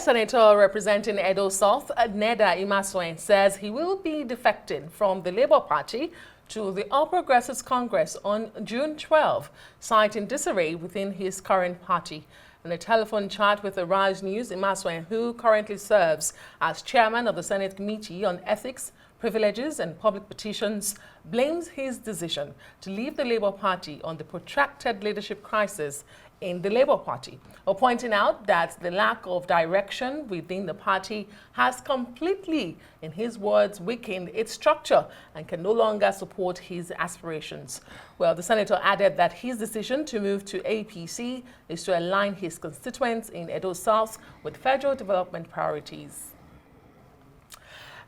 Senator representing Edo South, Neda Imasuen, says he will be defecting from the Labour Party to the All Progressives Congress on June 12, citing disarray within his current party. In a telephone chat with Arise News, Imasuen, who currently serves as chairman of the Senate Committee on Ethics, Privileges and Public Petitions, blames his decision to leave the Labour Party on the protracted leadership crisis in the Labour Party, pointing out that the lack of direction within the party has completely, in his words, weakened its structure and can no longer support his aspirations. Well, the senator added that his decision to move to APC is to align his constituents in Edo South with federal development priorities.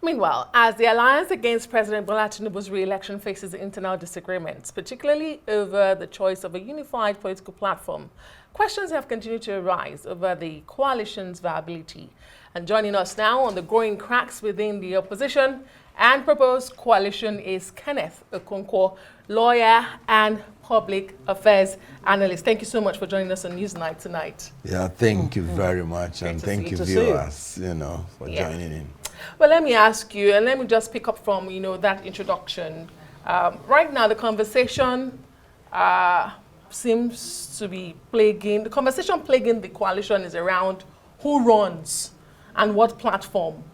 Meanwhile, as the alliance against President Bola Tinubu's re-election faces internal disagreements, particularly over the choice of a unified political platform, questions have continued to arise over the coalition's viability. And joining us now on the growing cracks within the opposition and proposed coalition is Kenneth, Okonkwo, lawyer and public affairs analyst. Thank you so much for joining us on Newsnight tonight. Yeah, thank you very much, and thank you viewers, for joining in. Well, let me ask you, and let me just pick up from, that introduction. Right now, the conversation seems to be plaguing the coalition is around who runs and what platform.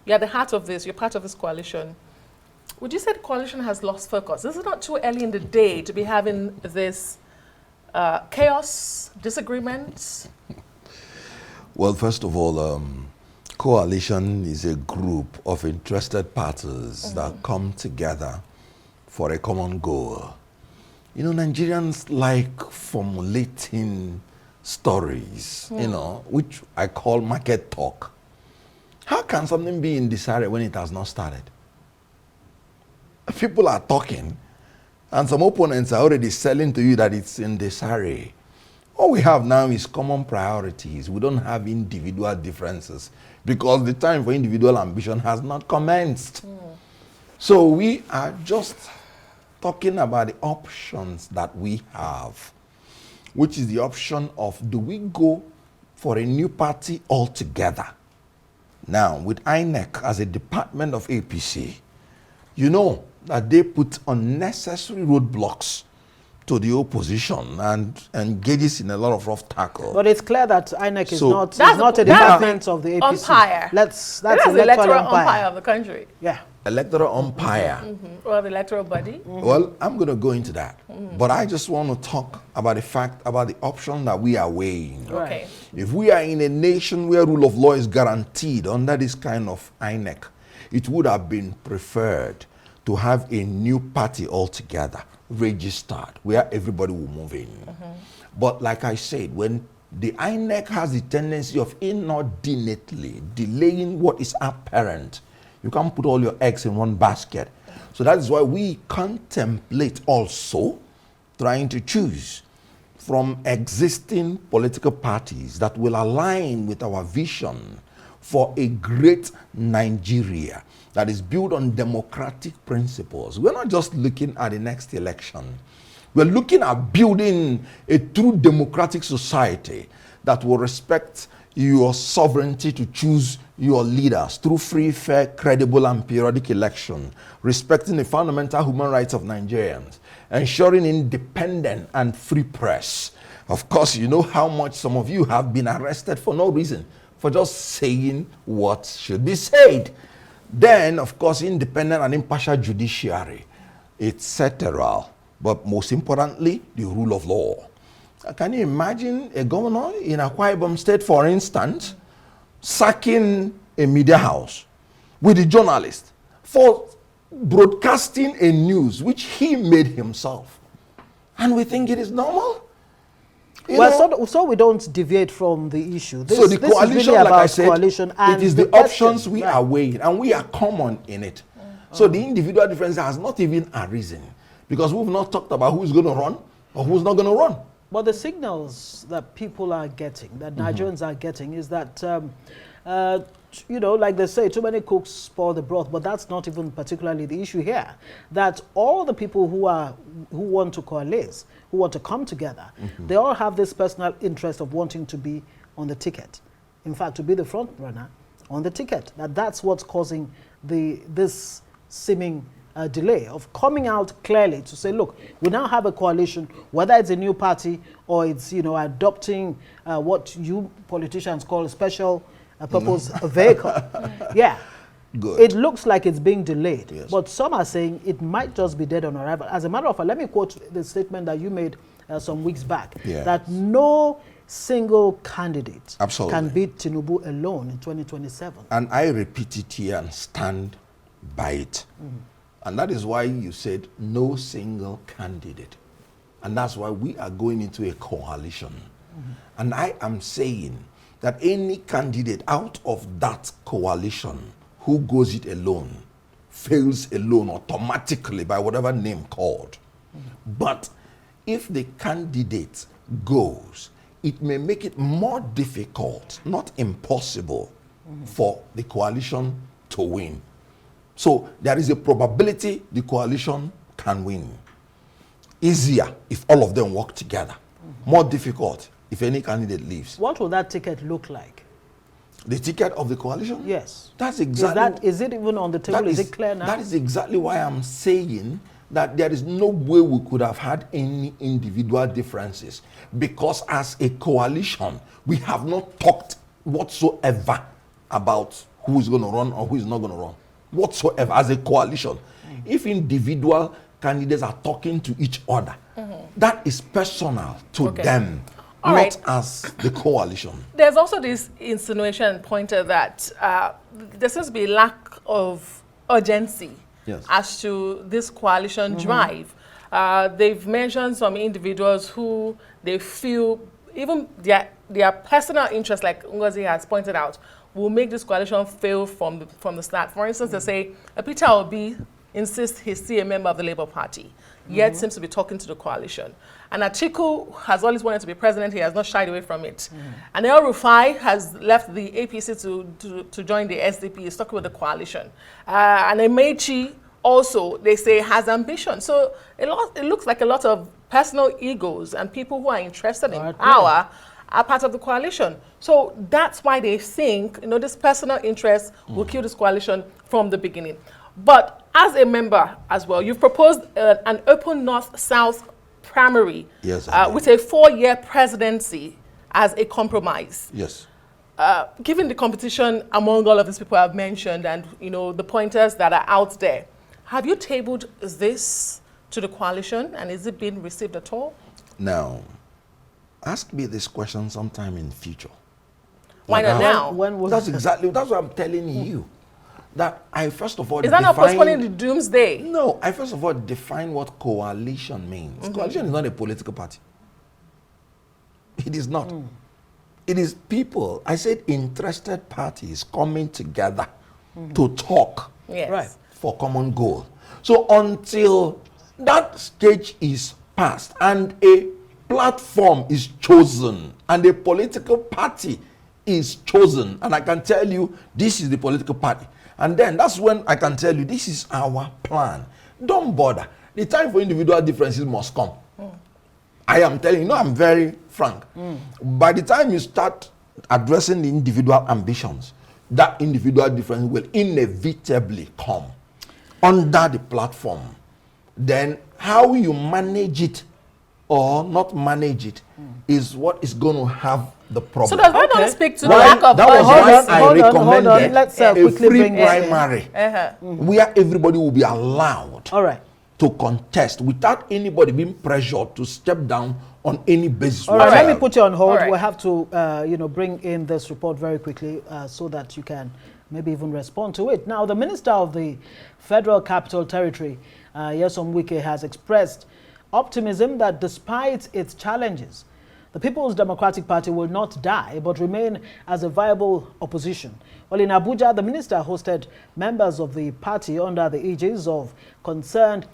You're at the heart of this, you're part of this coalition. Would you say the coalition has lost focus? Is it not too early in the day to be having this chaos, disagreements? Well, first of all, coalition is a group of interested parties that come together for a common goal. Nigerians like formulating stories, which I call market talk. How can something be in disarray when it has not started? People are talking, and some opponents are already selling to you that it's in disarray. All we have now is common priorities. We don't have individual differences because the time for individual ambition has not commenced. So we are just talking about the options that we have, which is the option of, do we go for a new party altogether? Now, with INEC as a department of APC, you know that they put unnecessary roadblocks to the opposition and engages in a lot of rough tackle. But it's clear that INEC is not a department of the APC. Umpire. That's the electoral umpire of the country. Yeah. Electoral umpire. Or the electoral body. Well, I'm going to go into that. But I just want to talk about the option that we are weighing. Okay. If we are in a nation where rule of law is guaranteed under this kind of INEC, it would have been preferred to have a new party altogether, registered, where everybody will move in. But like I said, when the INEC has the tendency of inordinately delaying what is apparent, you can't put all your eggs in one basket. So that is why we contemplate also trying to choose from existing political parties that will align with our vision for a great Nigeria that is built on democratic principles. We're not just looking at the next election. We're looking at building a true democratic society that will respect your sovereignty to choose your leaders through free, fair, credible, and periodic election, respecting the fundamental human rights of Nigerians, ensuring independent and free press. Of course, you know how much some of you have been arrested for no reason, for just saying what should be said. Then, of course, independent and impartial judiciary, etc. But most importantly, the rule of law. Can you imagine a governor in Akwa Ibom State, for instance, sacking a media house with a journalist for broadcasting a news which he made himself? And we think it is normal? So we don't deviate from the issue. So the coalition, is really like about I said, coalition and it is the options we are weighing, and we are common in it. So the individual difference has not even arisen, because we've not talked about who's going to run or who's not going to run. But the signals that people are getting, that Nigerians are getting, is that, like they say, too many cooks spoil the broth, but that's not even particularly the issue here. That all the people who want to coalesce, who want to come together, they all have this personal interest of wanting to be on the ticket. in fact, to be the front runner on the ticket. That's what's causing this seeming delay of coming out clearly to say, look, we now have a coalition, whether it's a new party or it's, you know, adopting what you politicians call a special purpose vehicle. Yeah. Good. It looks like it's being delayed, Yes. but some are saying it might just be dead on arrival. As a matter of fact, let me quote the statement that you made some weeks back, Yes. that no single candidate Absolutely. can beat Tinubu alone in 2027. And I repeat it here and stand by it. And that is why you said no single candidate. And that's why we are going into a coalition. And I am saying that any candidate out of that coalition who goes it alone fails alone automatically by whatever name called. But if the candidate goes, it may make it more difficult, not impossible, for the coalition to win. So there is a probability the coalition can win. Easier if all of them work together. More difficult if any candidate leaves. What will that ticket look like? The ticket of the coalition? Yes. That's exactly. Is it even on the table? Is it clear now? That is exactly why I'm saying that there is no way we could have had any individual differences, because as a coalition, we have not talked whatsoever about who is going to run or who is not going to run. Whatsoever, as a coalition. If individual candidates are talking to each other, that is personal to them, All not right. as the coalition. There's also this insinuation pointed that there seems to be a lack of urgency Yes. as to this coalition drive. They've mentioned some individuals who they feel even their personal interest, like Ngozi has pointed out, will make this coalition fail from the start. For instance, they say Peter Obi insists he's still a member of the Labour Party, yet seems to be talking to the coalition. And Atiku has always wanted to be president. He has not shied away from it. And El Rufai has left the APC to join the SDP. He's talking with the coalition. And Emechi also, they say, has ambition. So it looks like a lot of personal egos and people who are interested in power are part of the coalition. So that's why they think, you know, this personal interest will kill this coalition from the beginning. But as a member as well, you've proposed an open North-South primary, Yes, I did. with a 4-year presidency as a compromise. Yes. Given the competition among all of these people I've mentioned and, you know, the pointers that are out there, have you tabled this to the coalition, and is it being received at all? Now, ask me this question sometime in the future. Why not now? That's what I'm telling you. That I first of all Is that not postponing the doomsday? No, I first of all define what coalition means. Coalition is not a political party. It is not. It is people, I said interested parties coming together to talk Yes. for common goal. So until that stage is passed and a platform is chosen and a political party is chosen, and I can tell you this is the political party, and then that's when I can tell you this is our plan. Don't bother. The time for individual differences must come. I am telling you, no, I'm very frank. By the time you start addressing the individual ambitions, that individual difference will inevitably come under the platform. Then how you manage it or not manage it is what is going to have the problem. So does that not speak to the Why- lack of that was urgency? why I hold on. recommended Let's a quickly free bring this in. primary where everybody will be allowed All right. to contest without anybody being pressured to step down on any basis. All right, whatsoever. let me put you on hold. All right. We'll have to, bring in this report very quickly so that you can maybe even respond to it. Now, the Minister of the Federal Capital Territory, Nyesom Wike, has expressed optimism that despite its challenges, the People's Democratic Party will not die but remain as a viable opposition. Well, in Abuja, the minister hosted members of the party under the aegis of concerned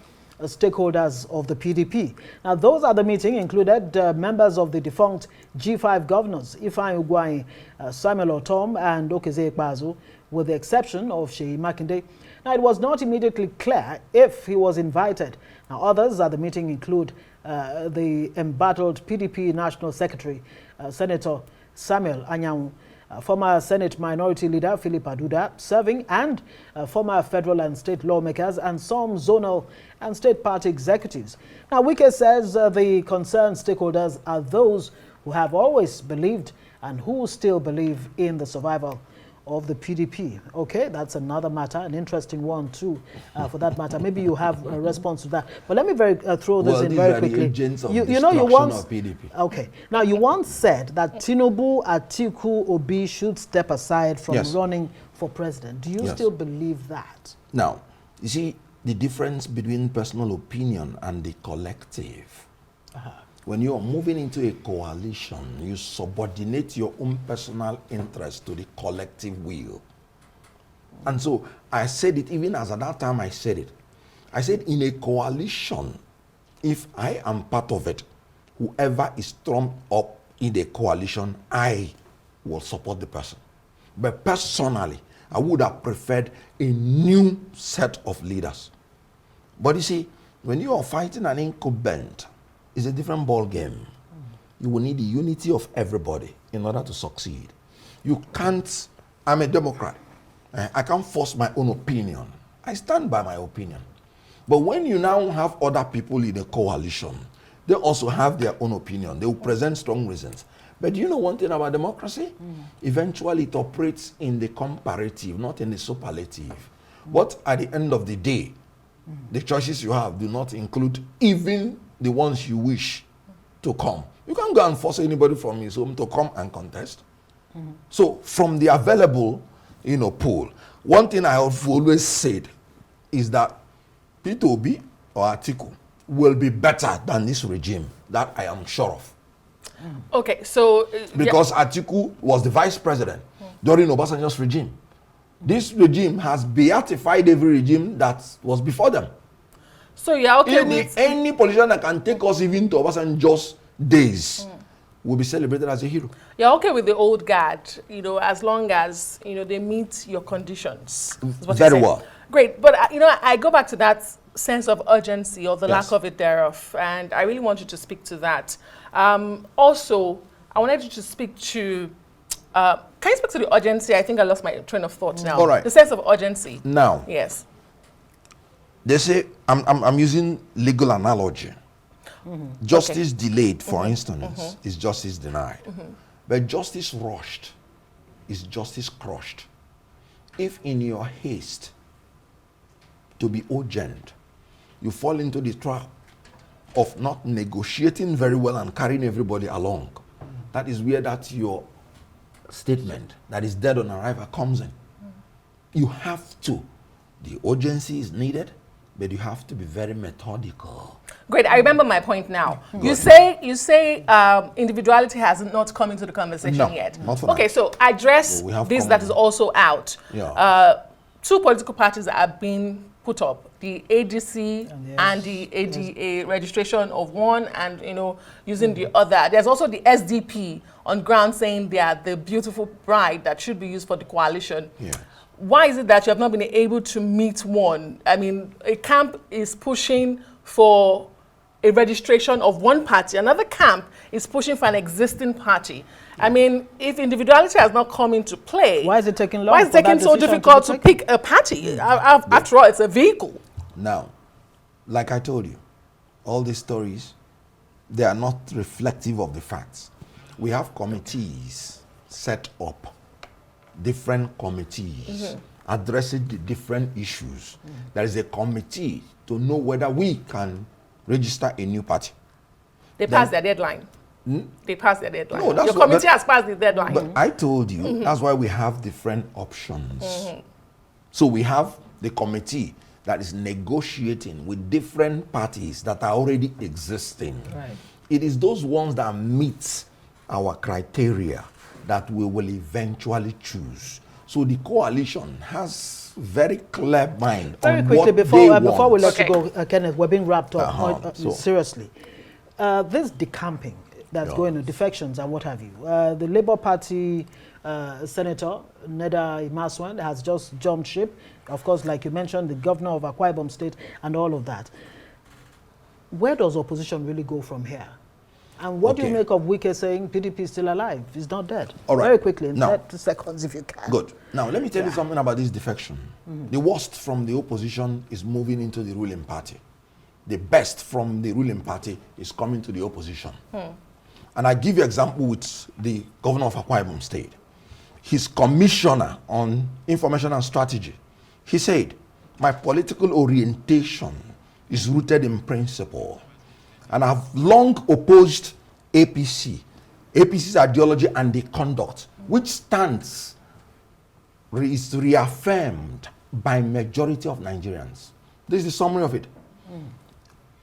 stakeholders of the PDP. Now, those at the meeting included members of the defunct G5 governors, Ifeanyi Ugwuanyi, Samuel Otom, and Okezie Ikpeazu, with the exception of Seyi Makinde. Now, it was not immediately clear if he was invited. Now, others at the meeting include the embattled PDP National Secretary, Senator Samuel Anyanwu, former Senate Minority Leader Philip Aduda serving, and former federal and state lawmakers and some zonal and state party executives. Now, Wike says the concerned stakeholders are those who have always believed and who still believe in the survival of the PDP. Okay, that's another matter, an interesting one too, for that matter. Maybe you have a response to that. But let me throw this in very quickly. You know, you once, of PDP. Okay, now you once said that Tinubu, Atiku, Obi should step aside from running for president. Do you still believe that? Now, you see, the difference between personal opinion and the collective. When you are moving into a coalition, you subordinate your own personal interest to the collective will. And so I said it, even as at that time I said it. I said, in a coalition, if I am part of it, whoever is trumped up in the coalition, I will support the person. But personally, I would have preferred a new set of leaders. But you see, when you are fighting an incumbent, it's a different ball game. You will need the unity of everybody in order to succeed. You can't, I'm a Democrat. I can't force my own opinion. I stand by my opinion. But when you now have other people in a coalition, they also have their own opinion. They will present strong reasons. But do you know one thing about democracy? Eventually it operates in the comparative, not in the superlative. But at the end of the day, the choices you have do not include even the ones you wish to come. You can't go and force anybody from his home to come and contest. So from the available, pool, one thing I have always said is that Peter Obi or Atiku will be better than this regime. That I am sure of. Okay, so because Atiku was the vice president during Obasanjo's regime. This regime has beatified every regime that was before them. So you're okay with any politician that can take us even to Obasanjo's days will be celebrated as a hero. You're okay with the old guard, as long as they meet your conditions. Very well. Great, but I go back to that sense of urgency or the lack of it thereof, and I really want you to speak to that. Also, I wanted you to speak to. Can you speak to the urgency? I think I lost my train of thought now. All right. The sense of urgency. Now. Yes. They say, I'm using legal analogy. Justice delayed, for instance, is justice denied. But justice rushed is justice crushed. If in your haste to be urgent, you fall into the trap of not negotiating very well and carrying everybody along, that is where your statement that is dead on arrival comes in. You have to. The urgency is needed, but you have to be very methodical. Great, I remember my point now. You say individuality has not come into the conversation yet. Not for now. Okay, so address this that is also out. Two political parties that are being put up, the ADC and the ADA, registration of one and using the other. There's also the SDP on ground saying they are the beautiful bride that should be used for the coalition. Why is it that you have not been able to meet one? I mean, a camp is pushing for a registration of one party. Another camp is pushing for an existing party. I mean, if individuality has not come into play, why is it taking long? Why is it taking so difficult to pick a party? After all, it's a vehicle. Now, like I told you, all these stories, they are not reflective of the facts. We have committees set up, different committees addressing the different issues. There is a committee to know whether we can register a new party. They passed their deadline. They passed their deadline. No, your committee has passed the deadline. But I told you, that's why we have different options. So we have the committee that is negotiating with different parties that are already existing. It is those ones that meet our criteria that we will eventually choose. So the coalition has very clear mind very on quickly what before we let you go, Kenneth, we're being wrapped up seriously. This decamping that's going on, defections and what have you. The Labour Party Senator Neda Imasuen has just jumped ship. Of course, like you mentioned, the governor of Akwa Ibom State and all of that. Where does opposition really go from here? And what do you make of Wike saying PDP is still alive? He's not dead. All right. Very quickly, in now, 30 seconds if you can. Good. Now, let me tell you something about this defection. The worst from the opposition is moving into the ruling party. The best from the ruling party is coming to the opposition. And I give you an example with the governor of Akwa Ibom State. His commissioner on information and strategy, he said, my political orientation is rooted in principle. And I've long opposed APC, APC's ideology and the conduct, which stands is reaffirmed by majority of Nigerians. This is the summary of it.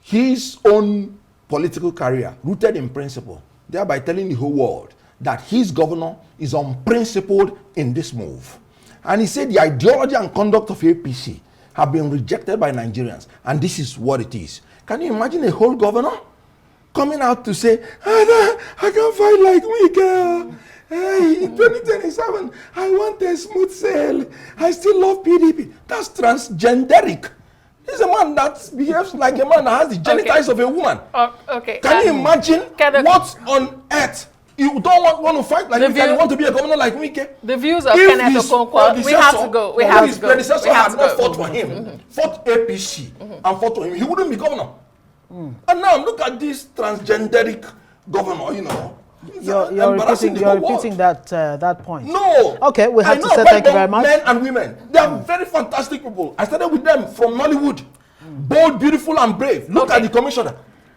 His own political career, rooted in principle, thereby telling the whole world that his governor is unprincipled in this move. And he said the ideology and conduct of APC have been rejected by Nigerians, and this is what it is. Can you imagine a whole governor coming out to say, I can't fight like me, girl. Hey, in 2027, I want a smooth sail. I still love PDP. That's transgenderic. He's a man that behaves like a man that has the genitals of a woman. Can you imagine what on earth? You don't want to fight like me, you want to be a governor like me? The views of Kenneth Okonkwo, we have to go. His predecessor had not fought for him, fought APC, and fought for him. He wouldn't be governor. And now look at this transgenderic governor, you know. You're repeating that point. No. Okay, we have to say thank you very much. Men and women, they are very fantastic people. I started with them from Nollywood. Bold, beautiful, and brave. Look at the commissioner.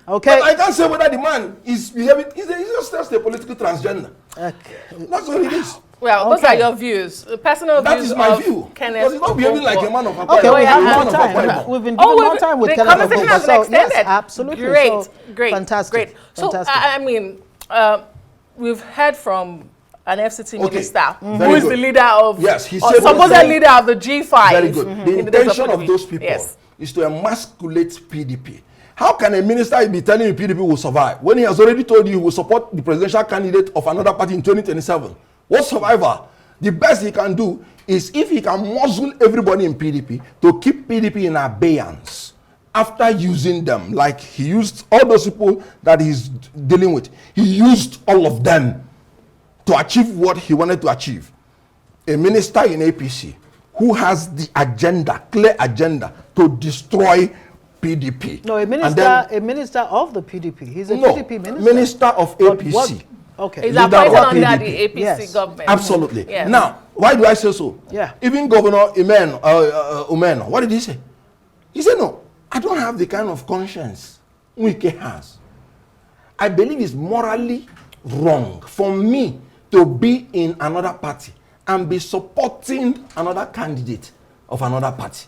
Okay. But I can't say whether the man is behaving. He's just a political transgender. Okay. That's what it is. Well, those are your views. Personal that views. That is my view. Kenneth. Because he's not behaving like a man of Akwa. Okay, we have more time. We've been given more time with Kenneth. The conversation has been extended. Yes, absolutely. Great, so, great, fantastic. Great. So, I mean, we've heard from an FCT minister who is the leader of, he said supposed leader of the G5. Very good. The intention of those people is to emasculate PDP. How can a minister be telling you PDP will survive when he has already told you he will support the presidential candidate of another party in 2027? What survivor? The best he can do is if he can muzzle everybody in PDP to keep PDP in abeyance after using them, like he used all those people that he's dealing with. He used all of them to achieve what he wanted to achieve. A minister in APC who has the agenda, clear agenda, to destroy PDP. No, a minister of the PDP. He's a PDP minister. Minister of APC. Okay. He's appointed under the APC government. Absolutely. Yes. Now, why do I say so? Yeah. Even Governor Umen, what did he say? He said, no, I don't have the kind of conscience Wike has. I believe it's morally wrong for me to be in another party and be supporting another candidate of another party.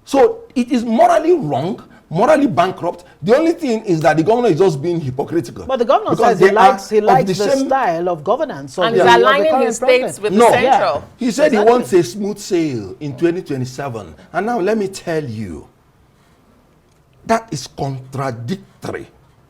So it is morally wrong, morally bankrupt. The only thing is that the governor is just being hypocritical. But the governor says he likes the style of governance. And he's aligning his states with the central. Yeah. He said he wants a smooth sail in 2027. And now let me tell you, that is contradictory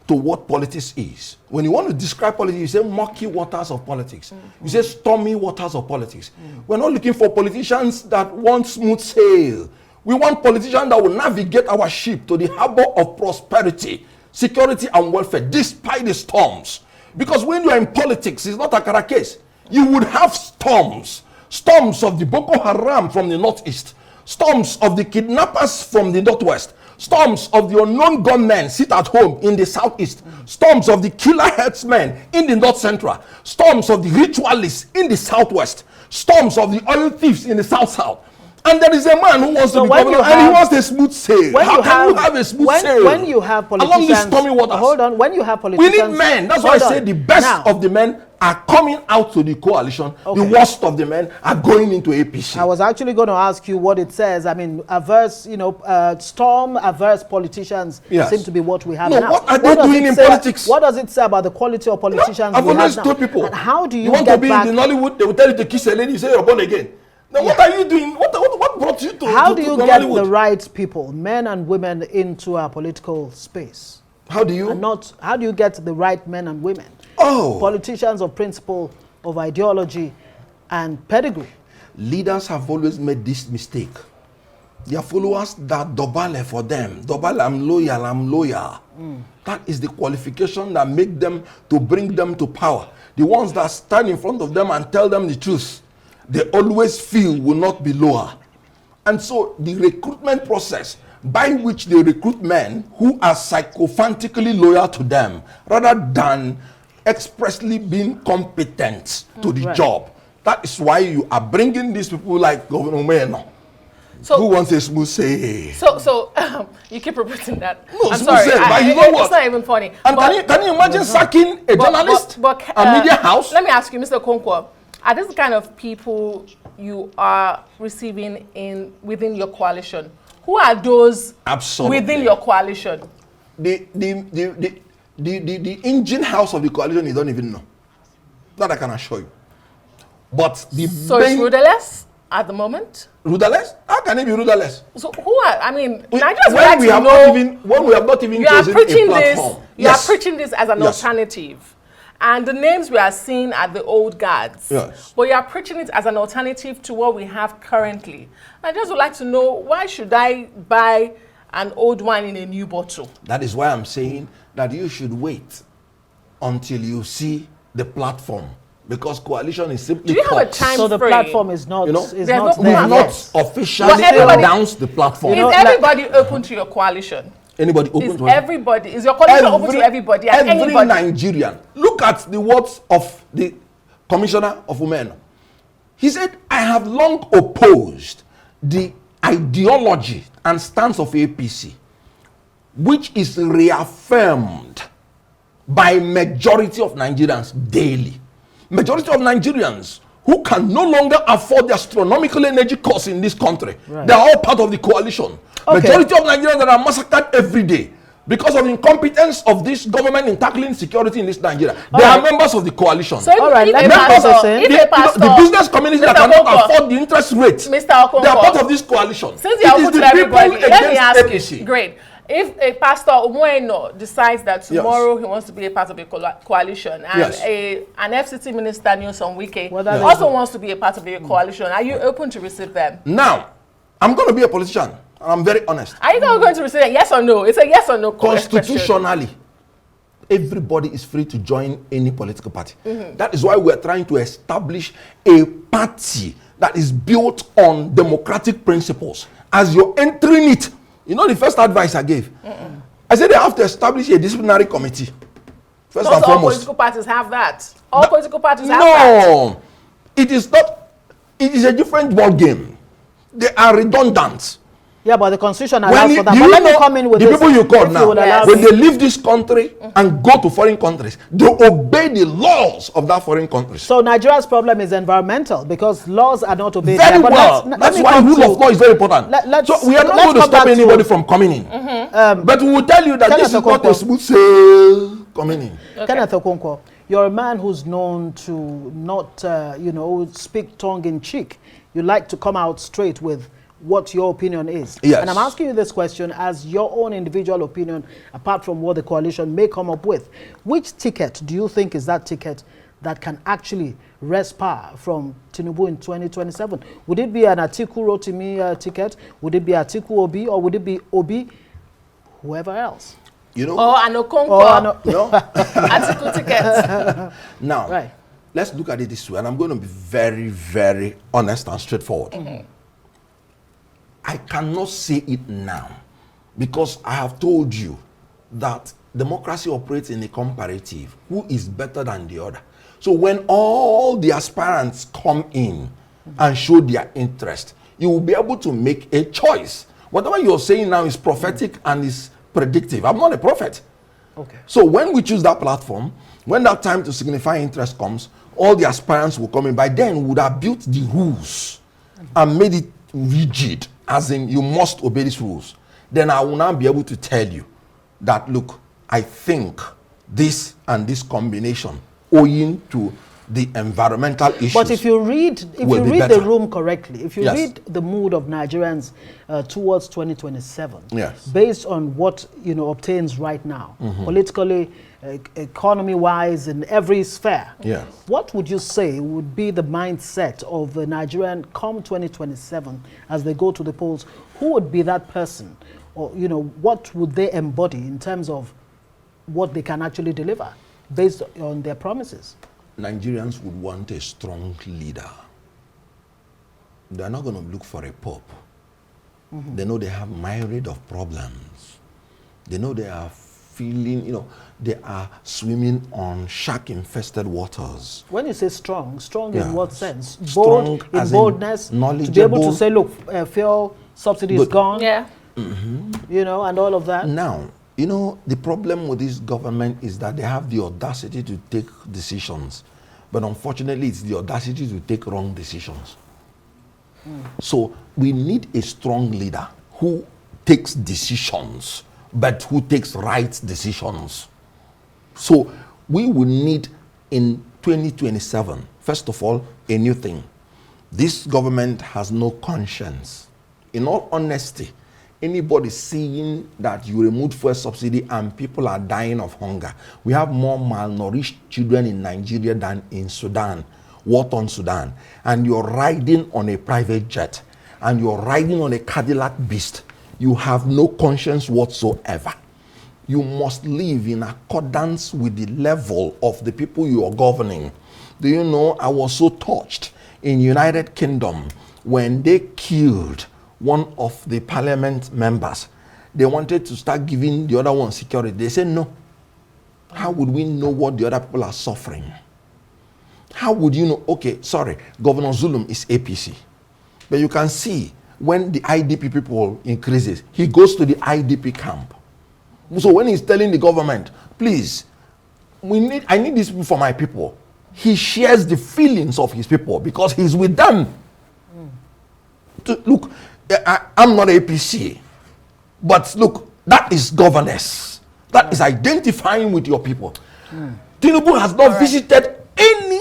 to what politics is. When you want to describe politics, you say murky waters of politics. You say stormy waters of politics. We're not looking for politicians that want smooth sail. We want politicians that will navigate our ship to the harbor of prosperity, security, and welfare, despite the storms. Because when you are in politics, it's not a Akara case. You would have storms. Storms of the Boko Haram from the northeast. Storms of the kidnappers from the northwest. Storms of the unknown gunmen sit at home in the southeast. Storms of the killer herdsmen in the north central. Storms of the ritualists in the southwest. Storms of the oil thieves in the south-south. And there is a man who wants to be governor and he wants a smooth sail. How can you have a smooth sail? When you have politicians, along these stormy waters. Hold on, when you have politicians. We need men. That's why I say the best of the men are coming out to the coalition. The worst of the men are going into APC. I was actually going to ask you what it says. I mean, averse, storm averse politicians seem to be what we have now. What are they doing in politics? What does it say about the quality of politicians I've we have always now? told people. And how do you want to be in the Nollywood? They will tell you to kiss a lady. You say you're born again. Now, what are you doing? What brought you to How do you get Hollywood? the right people, men and women, into our political space? How do you? How do you get the right men and women? Politicians of principle, of ideology, and pedigree. Leaders have always made this mistake. Their followers that dobale for them. Dobale, I'm loyal. That is the qualification that make them to bring them to power. The ones that stand in front of them and tell them the truth, they always feel will not be lower. And so the recruitment process by which they recruit men who are sycophantically loyal to them rather than expressly being competent to the job. That is why you are bringing these people like Governor Meno. So, who wants a smooth say? So you keep repeating that. No, I'm sorry. But you know what? It's not even funny. And can you imagine sacking a journalist, a media house? Let me ask you, Mr. Okonkwo, are these the kind of people you are receiving within your coalition? Who are those within your coalition? The engine house of the coalition, you don't even know. That I can assure you. But so it's rudderless at the moment? Rudderless? How can it be rudderless? So who are, I mean, Nigerians when we have not even chosen a platform. You are preaching this as an alternative. And the names we are seeing are the old guards. Yes. But you are preaching it as an alternative to what we have currently. I just would like to know, why should I buy an old wine in a new bottle? That is why I'm saying that you should wait until you see the platform. Because coalition is simply. Do you have a time So the frame? platform is not. We've not officially announced the platform. Is everybody open to your coalition? Anybody open to everybody? Is your coalition open to everybody? Every Nigerian. Look at the words of the Commissioner of Women. He said, I have long opposed the ideology and stance of APC, which is reaffirmed by majority of Nigerians daily. Majority of Nigerians who can no longer afford the astronomical energy costs in this country. Right. They are all part of the coalition. Okay. Majority of Nigerians that are massacred every day because of incompetence of this government in tackling security in this Nigeria. They are members of the coalition. So the business community that cannot afford the interest rate, Mr. Okonkwo, they are part of this coalition. Since you are open to everybody, let me ask you. Great. If a pastor Umueno decides that tomorrow he wants to be a part of a coalition, and an FCT minister, Nyesom Wike, also wants to be a part of a coalition, are you open to receive them? Now, I'm going to be a politician, and I'm very honest. Are you going to receive a yes or no? It's a yes or no question. Constitutionally, everybody is free to join any political party. That is why we're trying to establish a party that is built on democratic principles. As you're entering it, you know the first advice I gave? I said they have to establish a disciplinary committee. First and foremost. All political parties have that. All political parties have that. No, it is not. It is a different ball game. They are redundant. Yeah, but the constitution allows for that. But let me come in with the people you call now. When they leave this country and go to foreign countries, they obey the laws of that foreign country. So Nigeria's problem is environmental because laws are not obeyed. Very well. That's why rule of law is very important. So we are not going to stop anybody from coming in. But we will tell you that this is not a smooth sail coming in. Kenneth Okonkwo, you're a man who's known to not, speak tongue in cheek. You like to come out straight with what your opinion is. Yes. And I'm asking you this question as your own individual opinion, apart from what the coalition may come up with. Which ticket do you think is that ticket that can actually wrest power from Tinubu in 2027? Would it be an Atiku Rotimi ticket? Would it be Atiku Obi? Or would it be Obi, whoever else? You know? Or an Okonkwo. Atiku ticket. Now, let's look at it this way. And I'm going to be very, very honest and straightforward. I cannot say it now because I have told you that democracy operates in a comparative. Who is better than the other? So when all the aspirants come in and show their interest, you will be able to make a choice. Whatever you're saying now is prophetic and is predictive. I'm not a prophet. Okay. So when we choose that platform, when that time to signify interest comes, all the aspirants will come in. By then, we would have built the rules and made it rigid, as in you must obey these rules. Then I will now be able to tell you that, look, I think this and this combination, owing to the environmental issues. But if you read the room correctly, if you Yes. read the mood of Nigerians towards 2027, Yes. based on what obtains right now, politically, economy-wise, in every sphere, Yes. what would you say would be the mindset of the Nigerian come 2027 as they go to the polls? Who would be that person, or what would they embody in terms of what they can actually deliver based on their promises? Nigerians would want a strong leader. They're not going to look for a pope. They know they have myriad of problems. They know they are feeling, they are swimming on shark-infested waters. When you say strong Yeah. in what sense? Strong Bold, in as in boldness, to be able knowledgeable. to say, look, fuel subsidy is Good. gone, Yeah. and all of that. Now, the problem with this government is that they have the audacity to take decisions. But unfortunately, it's the audacity to take wrong decisions. So we need a strong leader who takes decisions, but who takes right decisions. So we will need in 2027, first of all, a new thing. This government has no conscience. In all honesty, anybody seeing that you removed fuel subsidy and people are dying of hunger. We have more malnourished children in Nigeria than in Sudan, war-torn Sudan. And you're riding on a private jet, and you're riding on a Cadillac Beast. You have no conscience whatsoever. You must live in accordance with the level of the people you are governing. Do you know, I was so touched in United Kingdom when they killed one of the parliament members. They wanted to start giving the other one security. They said no. How would we know what the other people are suffering? How would you know? Okay, sorry, Governor Zulum is APC. But you can see when the IDP people increases, he goes to the IDP camp. So when he's telling the government, please, I need these people for my people, he shares the feelings of his people because he's with them. Look, I'm not APC, but look, that is governance. That is identifying with your people. Tinubu has not visited any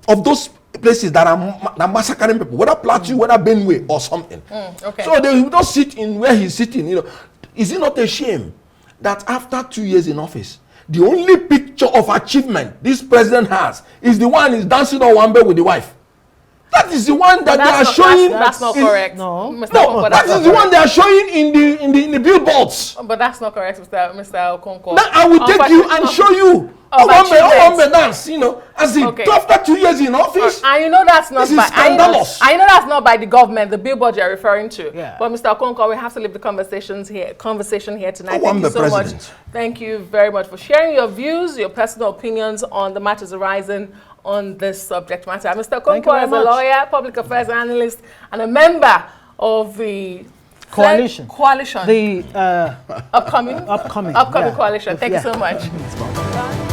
of those places that are massacring people, whether Plateau, whether Benue or something. Okay. So they will not sit in where he's sitting. Is it not a shame that after 2 years in office, the only picture of achievement this president has is the one he's dancing on one bed with the wife? That is the one that they are showing. That's not correct. No. Mr. No, Okonkwo, that is the one they are showing in the billboards. But that's not correct, Mr. Okonkwo. Now I will take you and show you. Achievements. Dance, as in after 2 years in office. And that's not This is by scandalous. I know that's not by the government, the billboard you're referring to. Yeah. But Mr. Okonkwo, we have to leave the conversation here tonight. I'm Thank you the so president. much. Thank you very much for sharing your views, your personal opinions on the matters arising on this subject matter. Mr. Okonkwo is a lawyer, public affairs analyst, and a member of the Coalition. The upcoming yeah. coalition. Thank you so much.